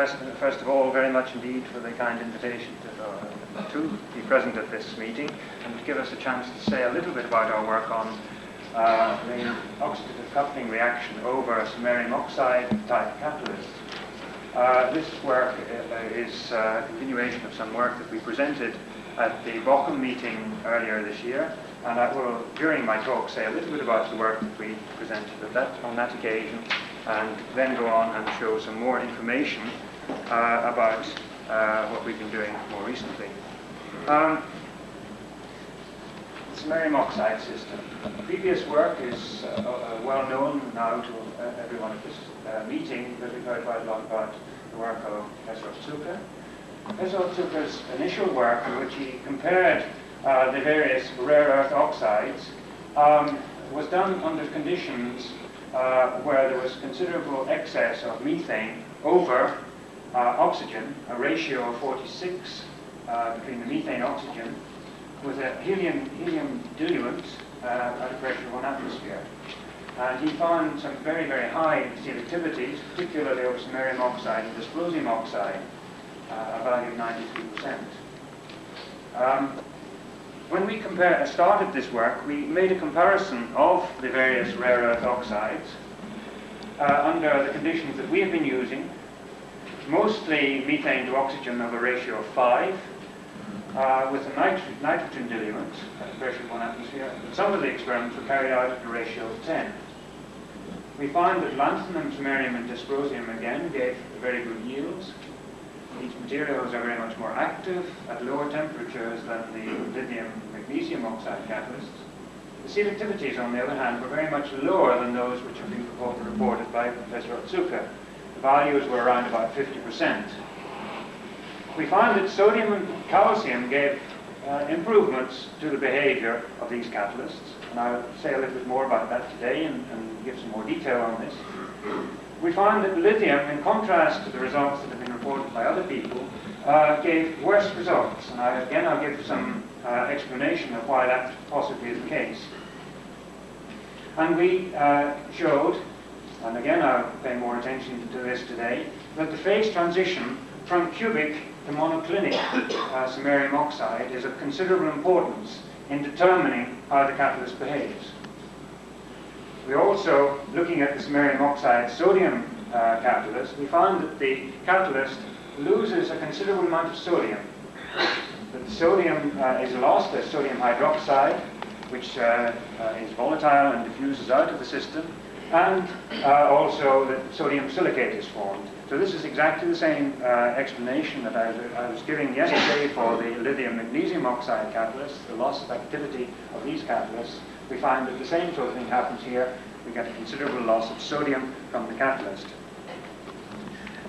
first of all, very much indeed for the kind invitation to be present at this meeting and to give us a chance to say a little bit about our work on the oxidative coupling reaction over samarium oxide type catalysts. This work is a continuation of some work that we presented at the Bochum meeting earlier this year, and I will, during my talk, say a little bit about the work that we presented on that occasion, and then go on and show some more information about what we've been doing more recently. The samarium oxide system. Previous work is well known now to everyone at this meeting, because we've heard quite a lot about the work of Professor Otsuka. Professor Otsuka's initial work, in which he compared the various rare earth oxides, was done under conditions where there was considerable excess of methane over oxygen, a ratio of 46 between the methane oxygen, with a helium diluent at a pressure of 1 atmosphere. And he found some very, very high selectivities, particularly over samarium oxide and dysprosium oxide, a value of 93%. When we started this work, we made a comparison of the various rare earth oxides under the conditions that we have been using, mostly methane to oxygen of a ratio of 5, with a nitrogen diluent at a pressure of 1 atmosphere. But some of the experiments were carried out at a ratio of 10. We find that lanthanum, samarium, and dysprosium again gave very good yields. These materials are very much more active at lower temperatures than the lithium magnesium oxide catalysts. The selectivities, on the other hand, were very much lower than those which have been reported by Professor Otsuka. The values were around about 50%. We found that sodium and calcium gave improvements to the behavior of these catalysts, and I'll say a little bit more about that today and give some more detail on this. We found that lithium, in contrast to the results that have been reported by other people, gave worse results. And I'll give some explanation of why that possibly is the case. And we showed, and again I'll pay more attention to this today, that the phase transition from cubic to monoclinic samarium oxide is of considerable importance in determining how the catalyst behaves. We also, looking at the samarium oxide sodium catalyst, we found that the catalyst loses a considerable amount of sodium. That the sodium is lost as sodium hydroxide, which is volatile and diffuses out of the system, and also that sodium silicate is formed. So this is exactly the same explanation that I was giving yesterday for the lithium magnesium oxide catalysts, the loss of activity of these catalysts. We find that the same sort of thing happens here. We get a considerable loss of sodium from the catalyst.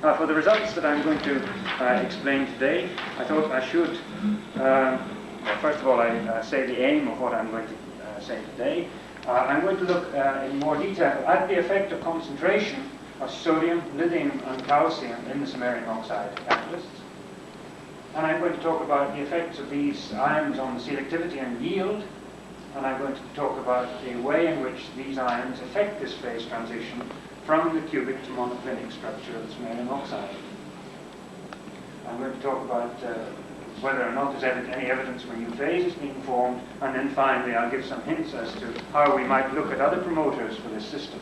Now, for the results that I'm going to explain today, I thought I should, first of all, I say the aim of what I'm going to say today. I'm going to look in more detail at the effect of concentration of sodium, lithium, and calcium in the samarium oxide catalysts. And I'm going to talk about the effects of these ions on the selectivity and yield. And I'm going to talk about the way in which these ions affect this phase transition from the cubic to monoclinic structure of the samarium oxide. I'm going to talk about whether or not there's any evidence for new phases being formed, and then finally I'll give some hints as to how we might look at other promoters for this system.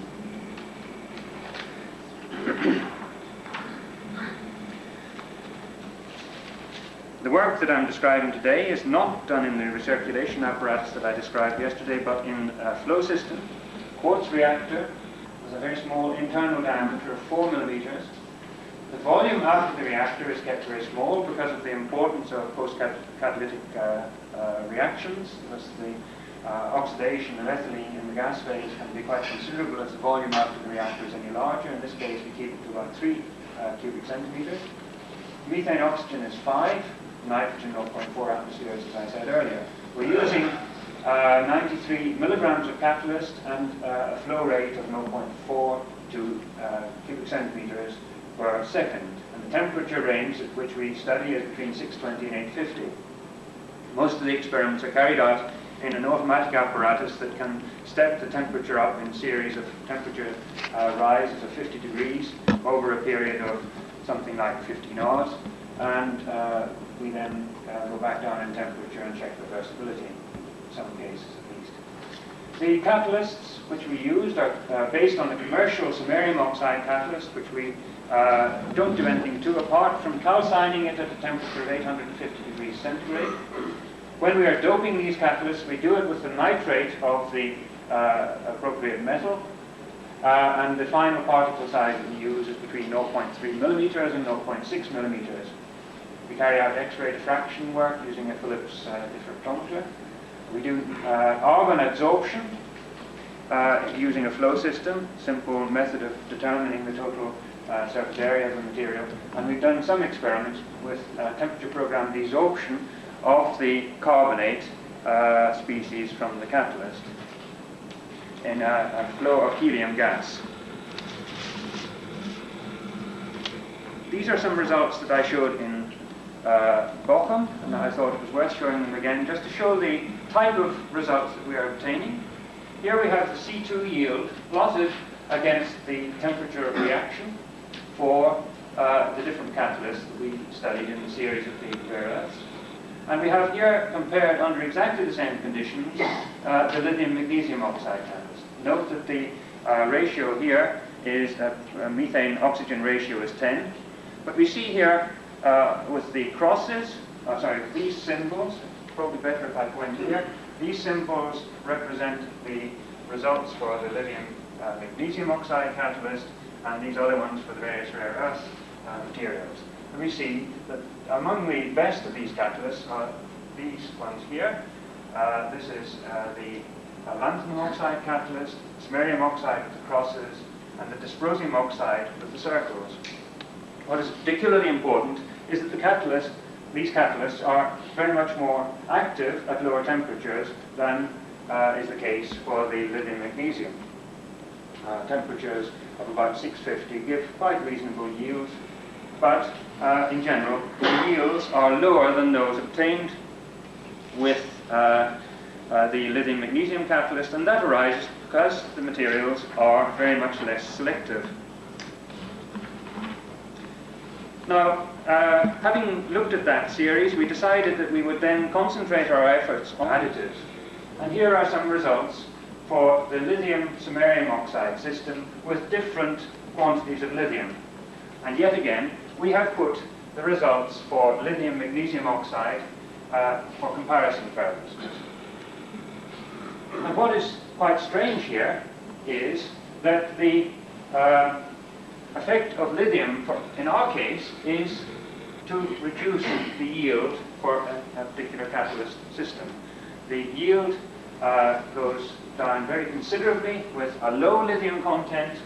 The work that I'm describing today is not done in the recirculation apparatus that I described yesterday, but in a flow system, quartz reactor with a very small internal diameter of 4 millimeters. The volume out of the reactor is kept very small because of the importance of post-catalytic reactions, because the oxidation of ethylene in the gas phase can be quite considerable as the volume out of the reactor is any larger. In this case, we keep it to about 3 cubic centimeters. Methane oxygen is 5. Nitrogen 0.4 atmospheres, as I said earlier. We're using 93 milligrams of catalyst and a flow rate of 0.4 to cubic centimeters per second. And the temperature range at which we study is between 620 and 850. Most of the experiments are carried out in an automatic apparatus that can step the temperature up in series of temperature rises of 50 degrees over a period of something like 15 hours, and we then go back down in temperature and check reversibility, in some cases at least. The catalysts which we used are based on the commercial samarium oxide catalyst, which we don't do anything to apart from calcining it at a temperature of 850 degrees centigrade. When we are doping these catalysts, we do it with the nitrate of the appropriate metal, and the final particle size that we use is between 0.3 millimeters and 0.6 millimeters. We carry out X-ray diffraction work using a Phillips diffractometer. We do argon adsorption using a flow system, simple method of determining the total surface area of the material. And we've done some experiments with temperature programmed desorption of the carbonate species from the catalyst in a flow of helium gas. These are some results that I showed in Bochum, and I thought it was worth showing them again just to show the type of results that we are obtaining. Here we have the C2 yield plotted against the temperature of reaction for the different catalysts that we studied in the series of the rare earths. And we have here compared under exactly the same conditions the lithium magnesium oxide catalyst. Note that the ratio here is methane oxygen ratio is 10, but we see here with the crosses, these symbols, probably better if I point here, these symbols represent the results for the lithium magnesium oxide catalyst, and these other ones for the various rare earth materials. And we see that among the best of these catalysts are these ones here. This is the lanthanum oxide catalyst, samarium oxide with the crosses, and the dysprosium oxide with the circles. What is particularly important is that these catalysts are very much more active at lower temperatures than is the case for the lithium magnesium. Temperatures of about 650 give quite reasonable yields, but in general the yields are lower than those obtained with the lithium magnesium catalyst, and that arises because the materials are very much less selective. Now, having looked at that series, we decided that we would then concentrate our efforts on additives. And here are some results for the lithium samarium oxide system with different quantities of lithium. And yet again, we have put the results for lithium magnesium oxide for comparison purposes. And what is quite strange here is that the effect of lithium, in our case, is to reduce the yield for a particular catalyst system. The yield goes down very considerably with a low lithium content,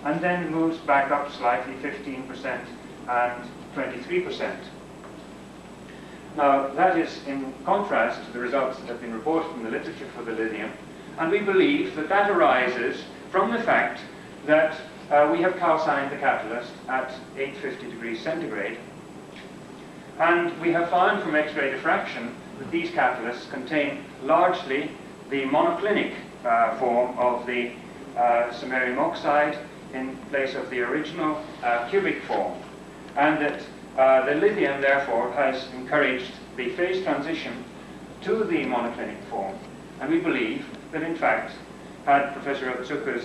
and then moves back up slightly, 15% and 23%. Now, that is in contrast to the results that have been reported in the literature for the lithium, and we believe that that arises from the fact that we have calcined the catalyst at 850 degrees centigrade, and we have found from X-ray diffraction that these catalysts contain largely the monoclinic form of the samarium oxide in place of the original cubic form, and that the lithium therefore has encouraged the phase transition to the monoclinic form. And we believe that in fact, had Professor Otsuka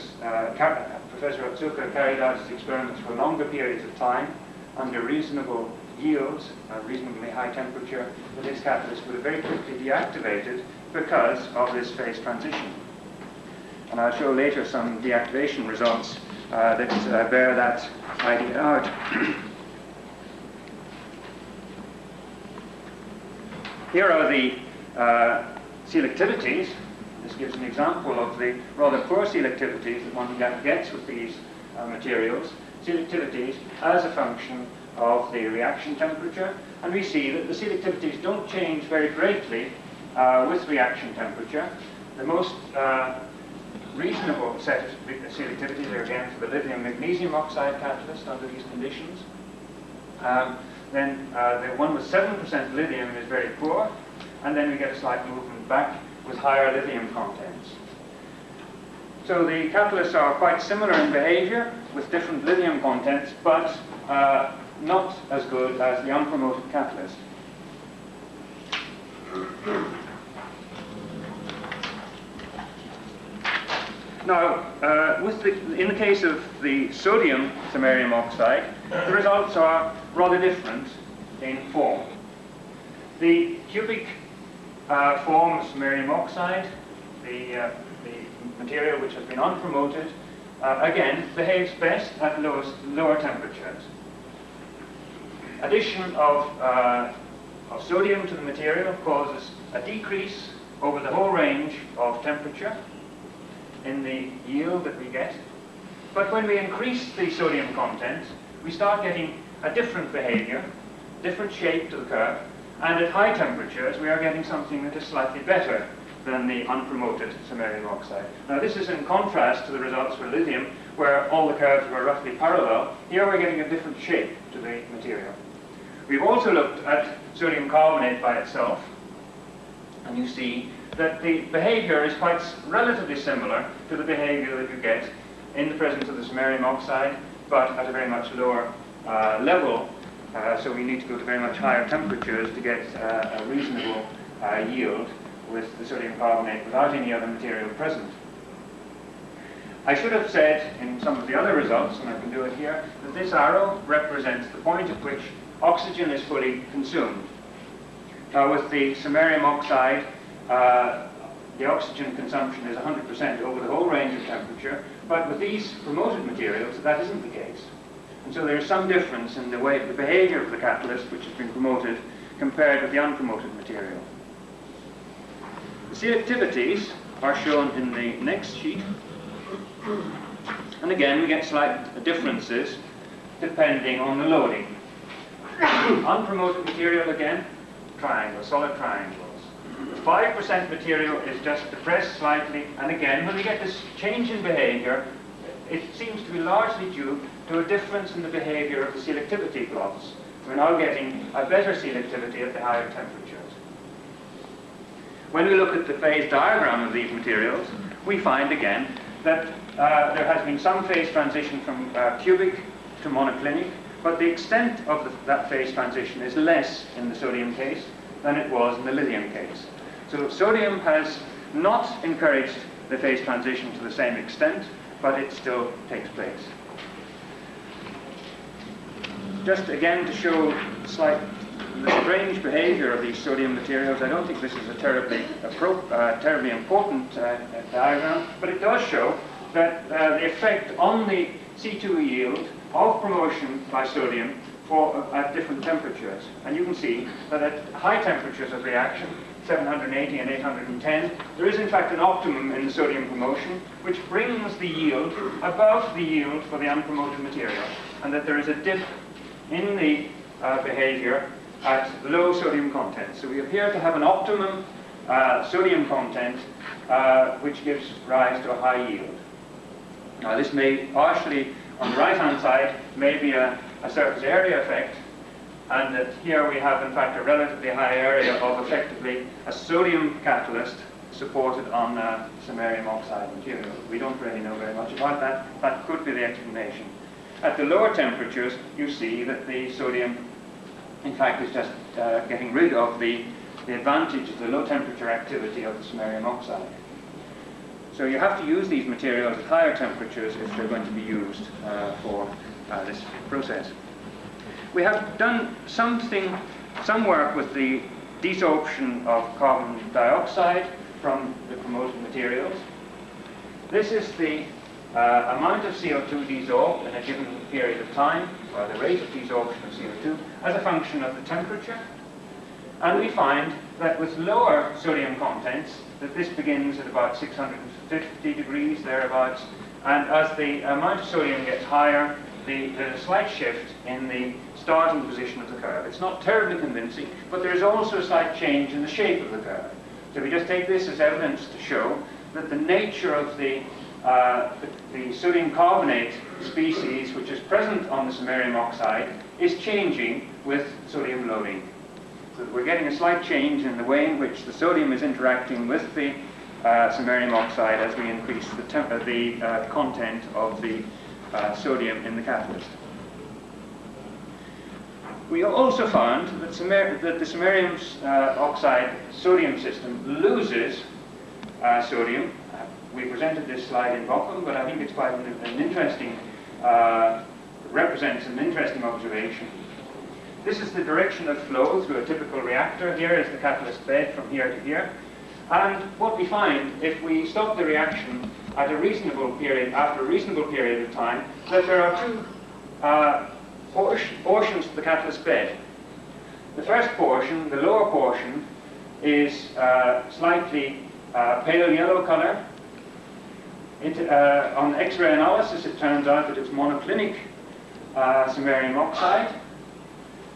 carried out his experiments for longer periods of time under reasonable yields, a reasonably high temperature, that his catalyst would have very quickly deactivated because of this phase transition. And I'll show later some deactivation results that bear that idea out. Here are the selectivities. This gives an example of the rather poor selectivities that one gets with these materials. Selectivities as a function of the reaction temperature, and we see that the selectivities don't change very greatly with reaction temperature. The most reasonable set of selectivities are again for the lithium magnesium oxide catalyst under these conditions. Then the one with 7% lithium is very poor, and then we get a slight movement back with higher lithium contents. So the catalysts are quite similar in behavior with different lithium contents, but not as good as the unpromoted catalyst. Now, in the case of the sodium samarium oxide, the results are rather different in form. The cubic form of samarium oxide, the material which has been unpromoted, again behaves best at lower temperatures. Addition of sodium to the material causes a decrease over the whole range of temperature in the yield that we get. But when we increase the sodium content, we start getting a different behavior, different shape to the curve, and at high temperatures we are getting something that is slightly better than the unpromoted samarium oxide. Now this is in contrast to the results for lithium, where all the curves were roughly parallel. Here we're getting a different shape to the material. We've also looked at sodium carbonate by itself, and you see that the behavior is quite relatively similar to the behavior that you get in the presence of the samarium oxide, but at a very much lower level, so we need to go to very much higher temperatures to get a reasonable yield with the sodium carbonate without any other material present. I should have said in some of the other results, and I can do it here, that this arrow represents the point at which oxygen is fully consumed. Now with the samarium oxide, the oxygen consumption is 100% over the whole range of temperature, but with these promoted materials that isn't the case. And so there's some difference in the behavior of the catalyst which has been promoted compared with the unpromoted material. The selectivities are shown in the next sheet, and again we get slight differences depending on the loading. Unpromoted material again, triangles, solid triangles. The 5% material is just depressed slightly, and again when we get this change in behavior, it seems to be largely due to a difference in the behavior of the selectivity plots. We're now getting a better selectivity at the higher temperatures. When we look at the phase diagram of these materials, we find again that there has been some phase transition from cubic to monoclinic, but the extent of that phase transition is less in the sodium case than it was in the lithium case. So sodium has not encouraged the phase transition to the same extent, but it still takes place. Just again to show the strange behavior of these sodium materials, I don't think this is a terribly important diagram, but it does show that the effect on the C2 yield of promotion by sodium at different temperatures. And you can see that at high temperatures of reaction, 780 and 810, there is in fact an optimum in the sodium promotion, which brings the yield above the yield for the unpromoted material, and that there is a dip in the behavior at low sodium content. So we appear to have an optimum sodium content which gives rise to a high yield. Now this may partially, on the right-hand side, may be a surface area effect, and that here we have in fact a relatively high area of effectively a sodium catalyst supported on samarium oxide material. We don't really know very much about that. That could be the explanation. At the lower temperatures, you see that the sodium in fact is just getting rid of the advantage of the low temperature activity of the samarium oxide. So you have to use these materials at higher temperatures if they're going to be used for this process. We have done some work with the desorption of carbon dioxide from the promoted materials. This is the amount of CO2 desorbed in a given period of time, or the rate of desorption of CO2, as a function of the temperature. And we find that with lower sodium contents, that this begins at about 650 degrees, thereabouts, and as the amount of sodium gets higher, there's a slight shift in the starting position of the curve. It's not terribly convincing, but there is also a slight change in the shape of the curve. So we just take this as evidence to show that the nature of the sodium carbonate species, which is present on the samarium oxide, is changing with sodium loading. So we're getting a slight change in the way in which the sodium is interacting with the samarium oxide as we increase the content of the sodium in the catalyst. We also found that, the samarium oxide sodium system loses sodium. We presented this slide in Bochum, but I think it's quite an interesting, represents an interesting observation. This is the direction of flow through a typical reactor. Here is the catalyst bed from here to here. And what we find, if we stop the reaction at a reasonable period, after a reasonable period of time, that there are two portions to the catalyst bed. The first portion, the lower portion, is slightly pale yellow color. On X-ray analysis, it turns out that it's monoclinic samarium oxide.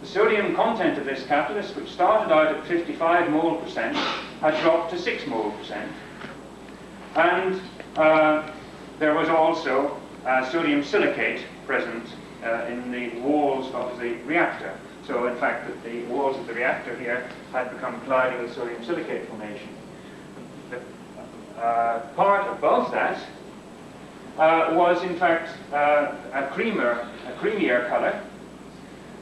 The sodium content of this catalyst, which started out at 55 mole percent, had dropped to 6 mole percent. And there was also sodium silicate present in the walls of the reactor. So in fact, that the walls of the reactor here had become cloudy with sodium silicate formation. The part above that was in fact a creamier color.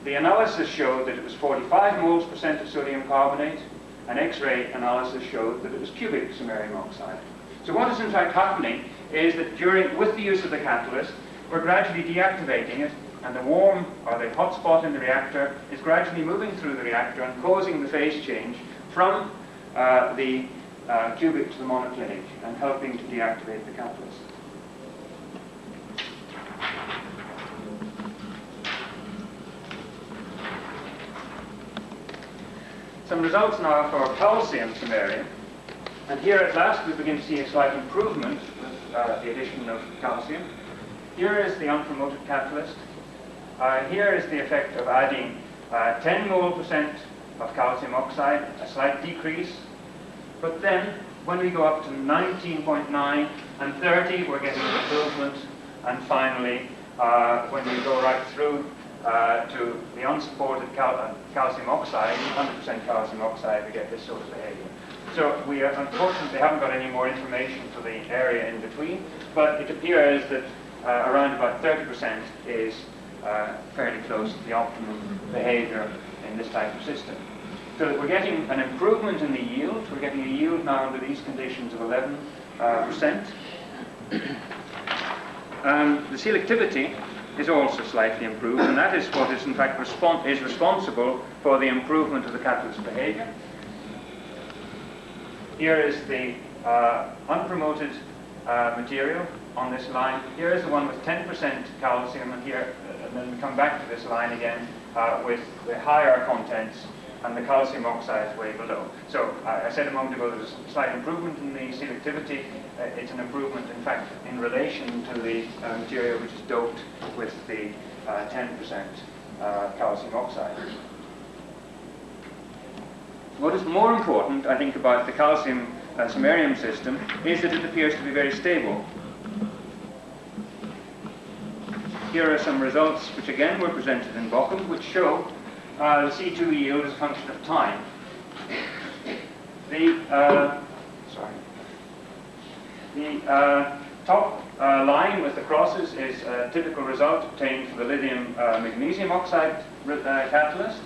The analysis showed that it was 45 moles percent of sodium carbonate, and X-ray analysis showed that it was cubic samarium oxide. So what is in fact happening is that with the use of the catalyst, we're gradually deactivating it, and the warm or the hot spot in the reactor is gradually moving through the reactor and causing the phase change from the cubic to the monoclinic and helping to deactivate the catalyst. Some results now for calcium samarium. And here at last we begin to see a slight improvement with the addition of calcium. Here is the unpromoted catalyst. Here is the effect of adding 10 mole percent of calcium oxide, a slight decrease. But then when we go up to 19.9 and 30, we're getting an improvement. And finally, when we go right through to the unsupported calcium oxide, 100% calcium oxide, we get this sort of behavior. So we unfortunately haven't got any more information for the area in between, but it appears that around about 30% is fairly close to the optimum behavior in this type of system. So that we're getting an improvement in the yield. We're getting a yield now under these conditions of 11%. The selectivity is also slightly improved, and that is what is in fact responsible for the improvement of the catalyst behavior. Here is the unpromoted material on this line. Here is the one with 10% calcium, and here, and then we come back to this line again with the higher contents, and the calcium oxide is way below. So I said a moment ago there's a slight improvement in the selectivity. It's an improvement, in fact, in relation to the material which is doped with the 10% calcium oxide. What is more important, I think, about the calcium samarium system is that it appears to be very stable. Here are some results which again were presented in Bochum, which show the C2 yield as a function of time. The top line with the crosses is a typical result obtained for the lithium magnesium oxide catalyst.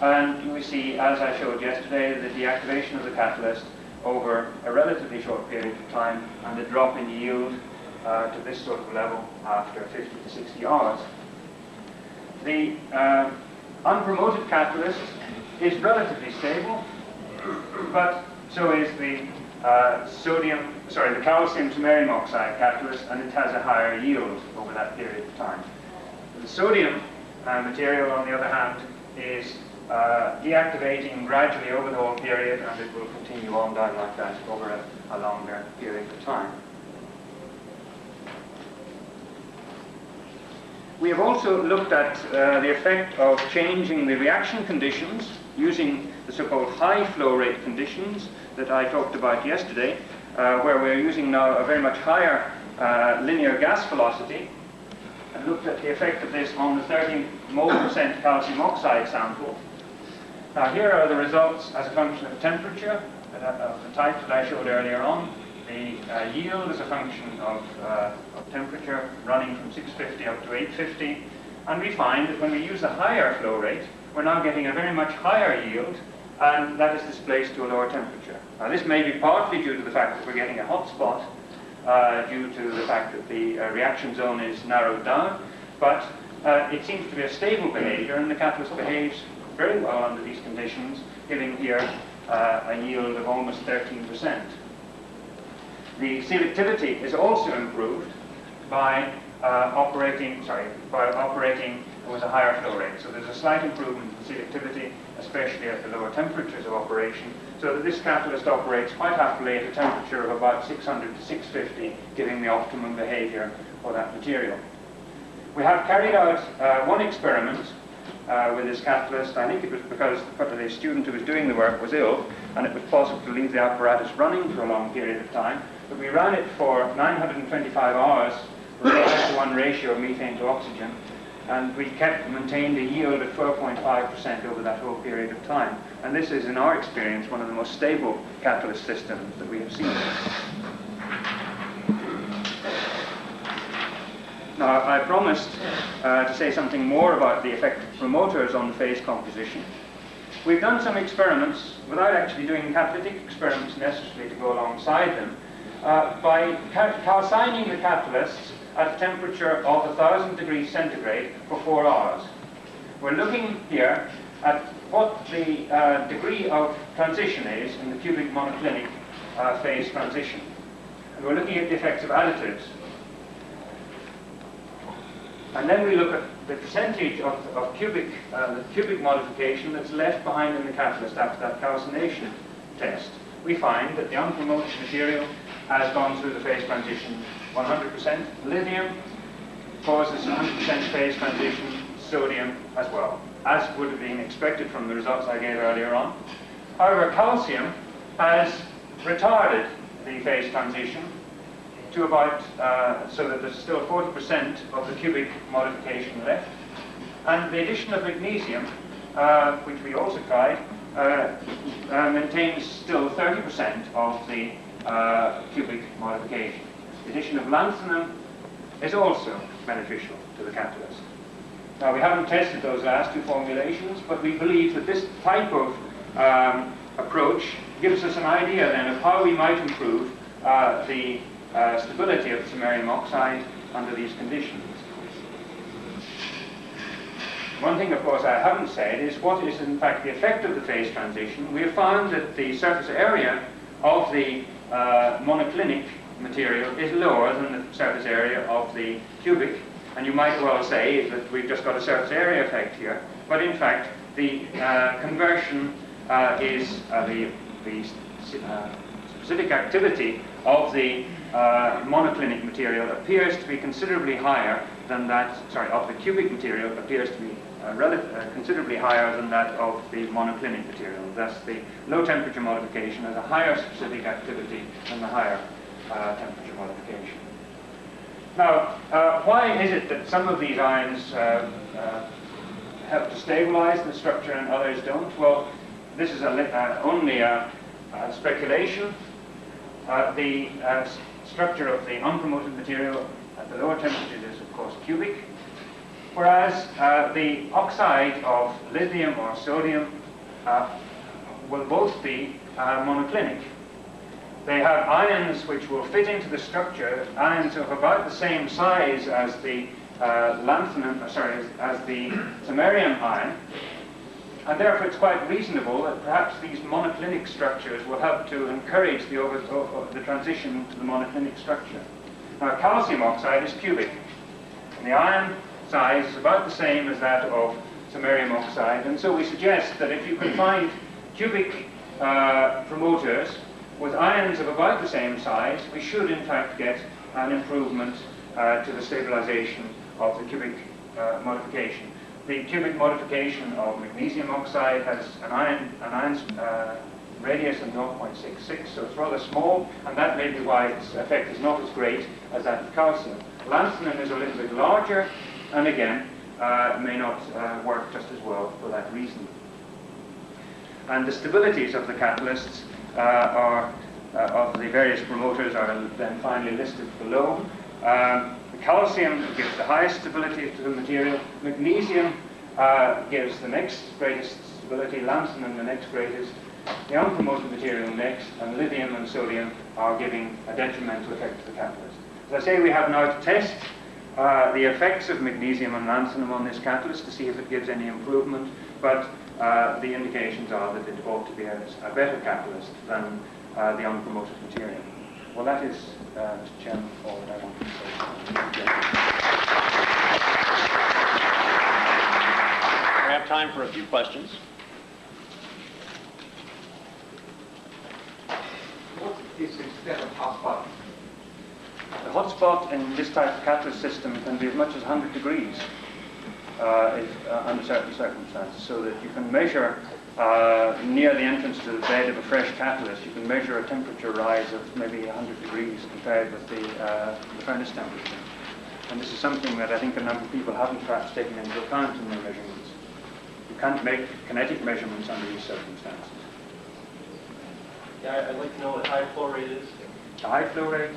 And we see, as I showed yesterday, the deactivation of the catalyst over a relatively short period of time and the drop in yield to this sort of level after 50 to 60 hours. The unpromoted catalyst is relatively stable, but so is the the calcium samarium oxide catalyst, and it has a higher yield over that period of time. The sodium material, on the other hand, is deactivating gradually over the whole period, and it will continue on down like that over a longer period of time. We have also looked at the effect of changing the reaction conditions using the so-called high flow rate conditions that I talked about yesterday, where we're using now a very much higher linear gas velocity, and looked at the effect of this on the 30 mole percent calcium oxide sample. Now here are the results as a function of temperature of the type that I showed earlier on. The yield is a function of temperature running from 650 up to 850. And we find that when we use a higher flow rate, we're now getting a very much higher yield, and that is displaced to a lower temperature. Now, this may be partly due to the fact that we're getting a hot spot, due to the fact that the reaction zone is narrowed down, but it seems to be a stable behavior, and the catalyst behaves very well under these conditions, giving here a yield of almost 13%. The selectivity is also improved by operating with a higher flow rate. So there's a slight improvement in selectivity, especially at the lower temperatures of operation, so that this catalyst operates quite happily at a temperature of about 600 to 650, giving the optimum behavior for that material. We have carried out one experiment with this catalyst. I think it was because the student who was doing the work was ill, and it was possible to leave the apparatus running for a long period of time. But we ran it for 925 hours with a 5:1 ratio of methane to oxygen, and we maintained a yield of 12.5% over that whole period of time. And this is, in our experience, one of the most stable catalyst systems that we have seen. Now, I promised to say something more about the effect of promoters on the phase composition. We've done some experiments, without actually doing catalytic experiments necessarily to go alongside them, by calcining the catalysts at a temperature of 1,000 degrees centigrade for 4 hours. We're looking here at what the degree of transition is in the cubic monoclinic phase transition. And we're looking at the effects of additives. And then we look at the percentage of the cubic modification that's left behind in the catalyst after that calcination test. We find that the unpromoted material has gone through the phase transition 100%. Lithium causes 100% phase transition, sodium as well, as would have been expected from the results I gave earlier on. However, calcium has retarded the phase transition to about, so that there's still 40% of the cubic modification left. And the addition of magnesium, which we also tried, maintains still 30% of the cubic modification. The addition of lanthanum is also beneficial to the catalyst. Now, we haven't tested those last two formulations, but we believe that this type of approach gives us an idea then of how we might improve the stability of samarium oxide under these conditions. One thing, of course, I haven't said is what is in fact the effect of the phase transition. We have found that the surface area of the monoclinic material is lower than the surface area of the cubic, and you might well say that we've just got a surface area effect here, but in fact the conversion is the specific activity of the monoclinic material appears to be considerably higher than that, of the cubic material appears to be considerably higher than that of the monoclinic material. Thus, the low temperature modification has a higher specific activity than the higher temperature modification. Now, why is it that some of these ions help to stabilize the structure and others don't? Well, this is only a speculation. The structure of the unpromoted material at the lower temperatures is, of course, cubic, whereas the oxide of lithium or sodium will both be monoclinic. They have ions which will fit into the structure, ions of about the same size as the as the samarium ion, and therefore it's quite reasonable that perhaps these monoclinic structures will help to encourage the transition to the monoclinic structure. Now, calcium oxide is cubic, and the ion size is about the same as that of samarium oxide, and so we suggest that if you can find cubic promoters with ions of about the same size, we should in fact get an improvement to the stabilization of the cubic modification. The cubic modification of magnesium oxide has an ion radius of 0.66, so it's rather small, and that may be why its effect is not as great as that of calcium. Lanthanum is a little bit larger, and again, may not work just as well for that reason. And the stabilities of the catalysts of the various promoters are then finally listed below. The calcium gives the highest stability to the material. Magnesium gives the next greatest stability, lanthanum the next greatest, the unpromoted material next, and lithium and sodium are giving a detrimental effect to the catalyst. As I say, we have now to test the effects of magnesium and lanthanum on this catalyst to see if it gives any improvement, but the indications are that it ought to be a better catalyst than the unpromoted material. Well, that is, Mr. Chairman, all that I want to say. We have time for a few questions. What is the extent of hotspot? The hotspot in this type of catalyst system can be as much as 100 degrees under certain circumstances, so that you can measure near the entrance to the bed of a fresh catalyst, you can measure a temperature rise of maybe 100 degrees compared with the furnace temperature. And this is something that I think a number of people haven't perhaps taken into account in their measurements. You can't make kinetic measurements under these circumstances. Yeah, I'd like to know what high flow rate is. The high flow rate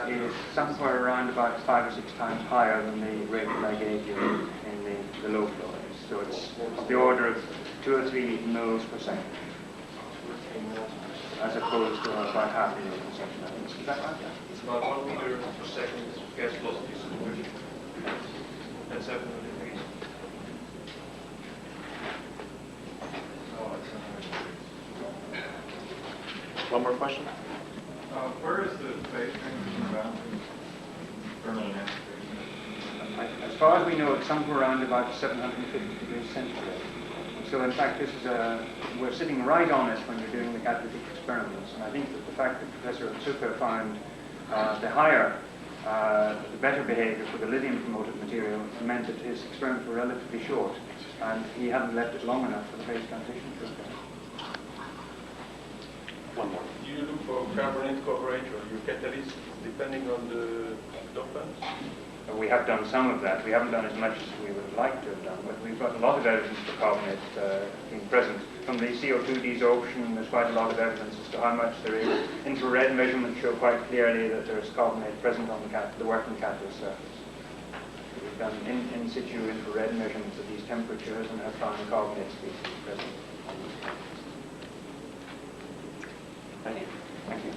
is somewhere around about 5 or 6 times higher than the rate that I gave you in the low flow rate. So it's of the order of 2 or 3 mils per second, as opposed to about half a mil per second, I think. Is that right? Yeah. It's about 1 meter per second gas velocity submersion at 700 degrees. One more question? Where is the phase transition boundary? As far as we know, it's somewhere around about 750 degrees centigrade. So in fact, this is we're sitting right on it when you're doing the catalytic experiments. And I think that the fact that Professor Otsuka found the better behavior for the lithium-promoted material meant that his experiments were relatively short, and he hadn't left it long enough for the phase transition to occur. One more. Do you look for carbonate coverage or your catalyst depending on the dopant? We have done some of that. We haven't done as much as we would like to have done, but we've got a lot of evidence for carbonate being present. From the CO2 desorption, there's quite a lot of evidence as to how much there is. Infrared measurements show quite clearly that there's carbonate present on the working catalyst surface. We've done in situ infrared measurements of these temperatures and have found carbonate species present on these catalysts. Thank you. Thank you.